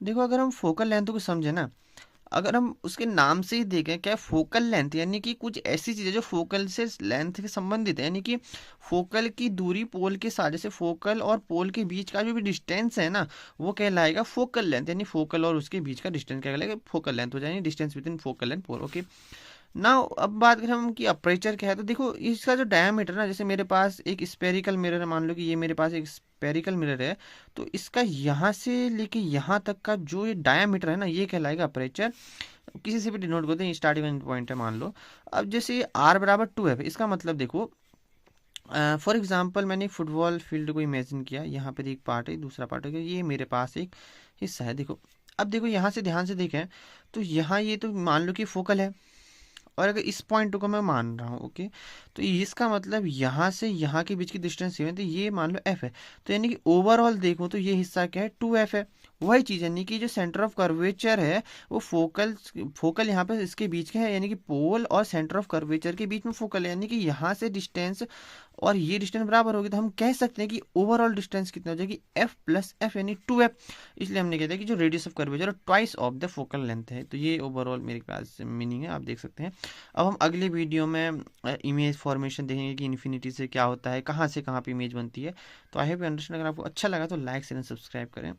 देखो अगर हम फोकल लेंथ को समझे ना, अगर हम उसके नाम से ही देखें, क्या फोकल लेंथ यानी कि कुछ ऐसी चीज़ है जो फोकल से लेंथ के संबंधित है, यानी कि फोकल की दूरी पोल के साथ, जैसे फोकल और पोल के बीच का जो भी डिस्टेंस है ना, वो कहलाएगा फोकल लेंथ, यानी फोकल और उसके बीच का डिस्टेंस क्या कहलाएगा, फोकल लेंथ हो जाएगी, distance between focal and pole. Okay. ना अब बात करें हम कि अपर्चर क्या है, तो देखो इसका जो डायमीटर ना, जैसे मेरे पास एक स्पेरिकल मिरर है, मान लो कि ये मेरे पास एक स्पेरिकल मिरर है, तो इसका यहाँ से लेके यहाँ तक का जो ये डायमीटर है ना, ये कहलाएगा अपर्चर। किसी से भी डिनोट करते हैं, स्टार्टिंग पॉइंट है मान लो। अब जैसे आर बराबर 2 है, इसका मतलब देखो फॉर एग्जांपल मैंने एक फुटबॉल फील्ड को इमेजिन किया, यहाँ पर एक पार्ट है, दूसरा पार्ट है, ये मेरे पास एक हिस्सा है। देखो अब देखो यहाँ से ध्यान से देखें, तो यहाँ ये तो मान लो कि फोकल है, और अगर इस पॉइंट को मैं मान रहा हूँ, ओके, तो इसका मतलब यहाँ से यहाँ के बीच की डिस्टेंस ये है, तो ये मान लो एफ है। तो यानी कि ओवरऑल देखो तो ये हिस्सा क्या है, 2f है। वही चीज़ यानी कि जो सेंटर ऑफ कर्वेचर है वो फोकल फोकल यहाँ पे इसके बीच के है, यानी कि पोल और सेंटर ऑफ कर्वेचर के बीच में फोकल है, यानी कि यहाँ से डिस्टेंस और ये डिस्टेंस बराबर होगी, तो हम कह सकते हैं कि ओवरऑल डिस्टेंस कितना हो जाएगी, एफ प्लस एफ यानी 2f। इसलिए हमने कहते हैं कि जो radius of curvature twice of the focal length है। तो ये ओवरऑल मेरे पास मीनिंग है, आप देख सकते हैं। अब हम अगले वीडियो में इमेज फॉर्मेशन देखेंगे कि इन्फिनिटी से क्या होता है, कहाँ से कहाँ पे इमेज बनती है। तो आई होप यू अंडरस्टैंड। अगर आपको अच्छा लगा तो लाइक शेयर एंड सब्सक्राइब करें।